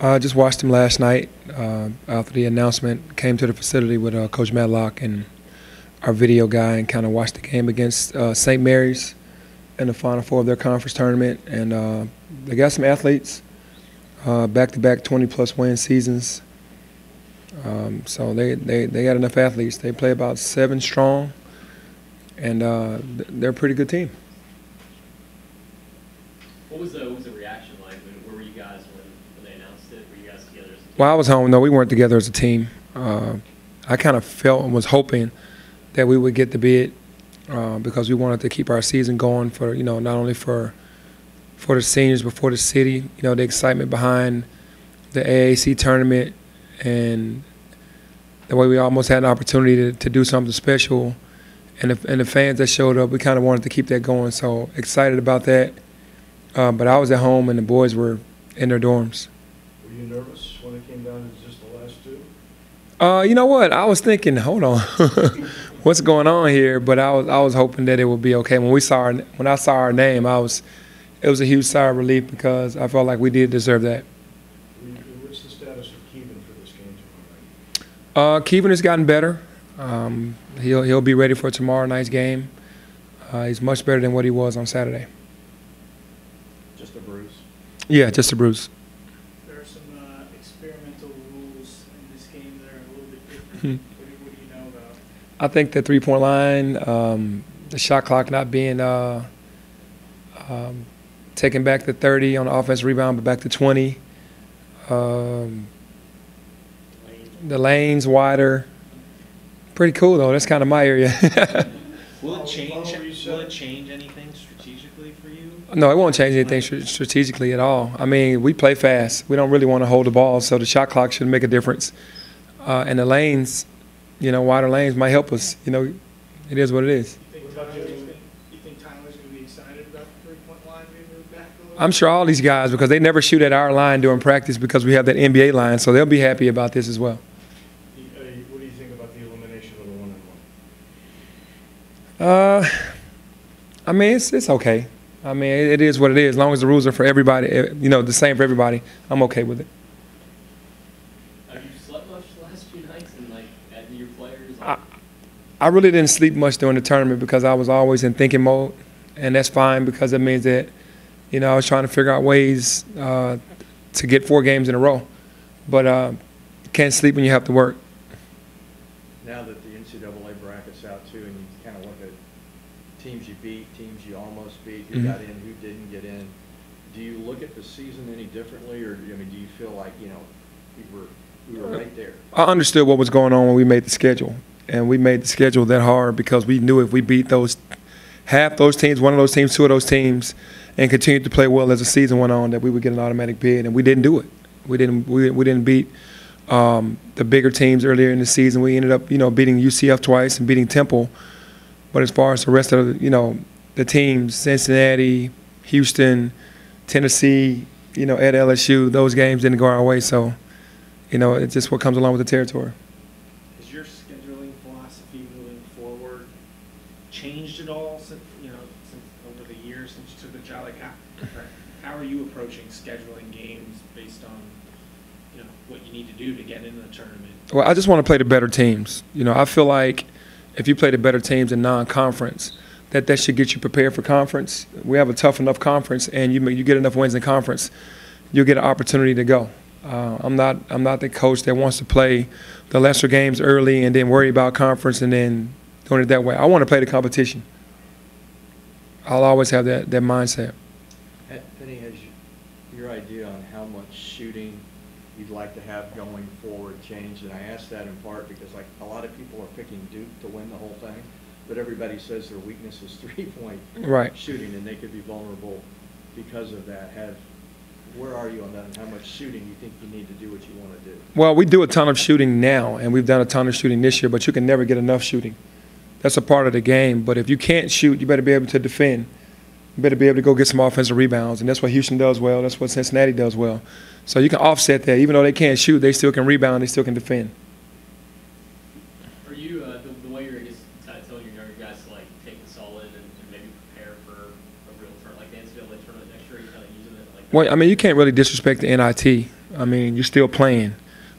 I just watched him last night after the announcement. Came to the facility with Coach Matlock and our video guy and kind of watched the game against St. Mary's in the Final Four of their conference tournament. And they got some athletes, back-to-back 20-plus win seasons. So they got enough athletes. They play about 7 strong, and they're a pretty good team. What was the reaction like? Where were you guys when they announced it? Were you guys together as a team? Well, I was home. No, we weren't together as a team. I kind of felt and was hoping that we would get the bid because we wanted to keep our season going for, not only for the seniors but for the city. The excitement behind the AAC tournament and the way we almost had an opportunity to do something special, and the fans that showed up, we kind of wanted to keep that going. So excited about that. But I was at home and the boys were in their dorms. Were you nervous when it came down to just the last 2? You know what? I was thinking, hold on, what's going on here? But I was hoping that it would be okay. When I saw our name, it was a huge sigh of relief because I felt like we did deserve that. What's the status of Keevon for this game tomorrow night? Keevon has gotten better. He'll be ready for tomorrow night's game. He's much better than what he was on Saturday. Just a bruise? Yeah, just a bruise. There are some experimental rules in this game that are a little bit different. What do you know about? I think the three-point line, the shot clock not being taken back to 30 on the offensive rebound, but back to 20. The lanes wider. Pretty cool, though. That's kind of my area. Will it change anything strategically for you? No, it won't change anything strategically at all. I mean, we play fast. We don't really want to hold the ball, so the shot clock shouldn't make a difference. And the lanes, wider lanes might help us. It is what it is. You think Tyler's going to be excited about the three-point line being moved back a little? I'm sure all these guys, because they never shoot at our line during practice because we have that NBA line, so they'll be happy about this as well. What do you think about the elimination of the one-on-one? I mean, it's okay. I mean, it is what it is. As long as the rules are for everybody, the same for everybody, I'm okay with it. Have you slept much the last few nights and at your players? I really didn't sleep much during the tournament because I was always in thinking mode, and that's fine because it means that, I was trying to figure out ways to get 4 games in a row. But can't sleep when you have to work. Now that the NCAA bracket's out too, and you kind of look at teams you beat, teams you almost beat, who got in, who didn't get in, do you look at the season any differently, or do you feel like we were right there? I understood what was going on when we made the schedule, and we made the schedule that hard because we knew if we beat half those teams, one of those teams, 2 of those teams, and continued to play well as the season went on, that we would get an automatic bid, and we didn't do it. We didn't beat the bigger teams earlier in the season. We ended up, beating UCF twice and beating Temple. But as far as the rest of, the teams, Cincinnati, Houston, Tennessee, at LSU, those games didn't go our way. So, it's just what comes along with the territory. Has your scheduling philosophy moving forward changed at all since over the years since you took the job? How are you approaching scheduling games based on what you need to do to get into the tournament? Well, I just want to play the better teams. I feel like if you play the better teams in non-conference, that should get you prepared for conference. We have a tough enough conference, and you get enough wins in conference, you'll get an opportunity to go. I'm not the coach that wants to play the lesser games early and then worry about conference and then doing it that way. I want to play the competition. I'll always have that mindset. Penny, has your idea on how much shooting you'd like to have going forward changed? And I ask that in part because a lot of people are picking Duke to win the whole thing, but everybody says their weakness is 3-point shooting, and they could be vulnerable because of that. Where are you on that, and how much shooting you think you need to do what you want to do? Well, we do a ton of shooting now, and we've done a ton of shooting this year, but you can never get enough shooting. That's a part of the game. But if you can't shoot, you better be able to defend. You better be able to go get some offensive rebounds, and that's what Houston does well. That's what Cincinnati does well. So you can offset that. Even though they can't shoot, they still can rebound. They still can defend. Are you the way you're telling your younger guys to take this all in and maybe prepare for a real tournament like the NCAA tournament next year? Are you kind of using it like? Well, I mean, you can't really disrespect the NIT. I mean, you're still playing.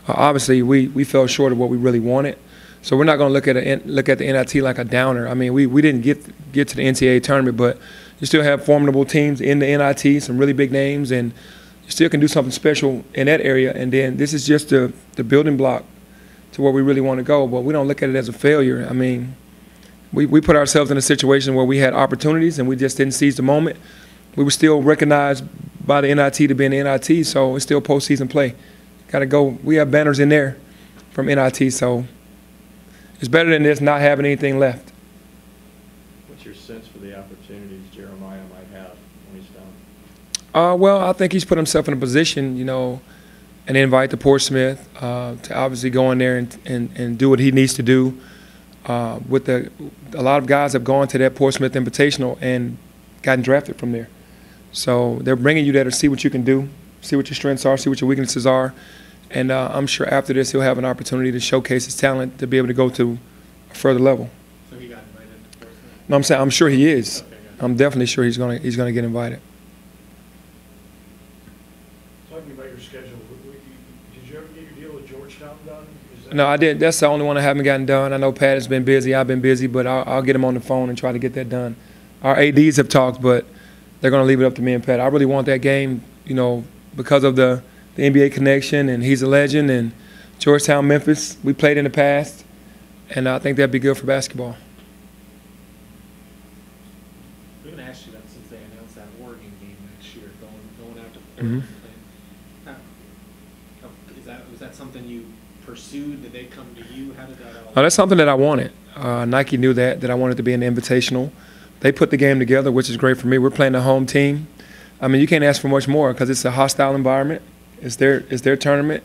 Obviously, we fell short of what we really wanted. So we're not going to look at the NIT like a downer. I mean, we didn't get to the NCAA tournament, but you still have formidable teams in the NIT, some really big names, and you still can do something special in that area. And then this is just the building block to where we really want to go. But we don't look at it as a failure. I mean, we put ourselves in a situation where we had opportunities and we just didn't seize the moment. We were still recognized by the NIT to be in the NIT, so it's still postseason play. Got to go. We have banners in there from NIT, so it's better than this not having anything left. What's your sense for the opportunities Jeremiah might have when he's done? Well, I think he's put himself in a position, you know, an invite to Portsmouth to obviously go in there and do what he needs to do. A lot of guys have gone to that Portsmouth Invitational and gotten drafted from there. So they're bringing you there to see what you can do, see what your strengths are, see what your weaknesses are. And I'm sure after this he'll have an opportunity to showcase his talent to be able to go to a further level. So he got invited to Portsmouth? No, I'm saying I'm sure he is. Okay, I'm definitely sure he's gonna get invited. Talking about your schedule, did you ever get your deal with Georgetown done? No, I did. That's the only one I haven't gotten done. I know Pat has been busy. I've been busy, but I'll get him on the phone and try to get that done. Our ADs have talked, but they're going to leave it up to me and Pat. I really want that game, you know, because of the NBA connection, and he's a legend, and Georgetown, Memphis, we played in the past, and I think that'd be good for basketball. We're going to ask you that since they announced that Oregon game next year, going out to Mhm. Portland. Was that something you pursued? Did they come to you? How did that all? That's something that I wanted. Nike knew that I wanted to be an invitational. They put the game together, which is great for me. We're playing the home team. I mean, you can't ask for much more because it's a hostile environment. It's their tournament,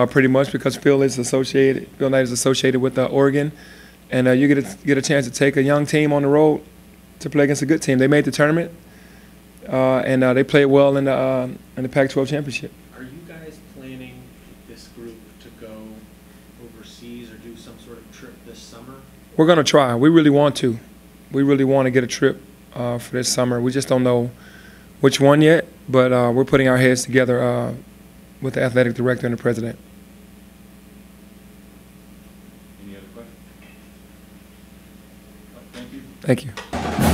pretty much, because Phil Knight is associated with Oregon, and you get a chance to take a young team on the road to play against a good team. They made the tournament, and they played well in the Pac-12 championship. Are you guys planning this group to go overseas or do some sort of trip this summer? We're going to try. We really want to. We really want to get a trip for this summer. We just don't know which one yet, but we're putting our heads together with the athletic director and the president. Any other questions? Thank you. Thank you.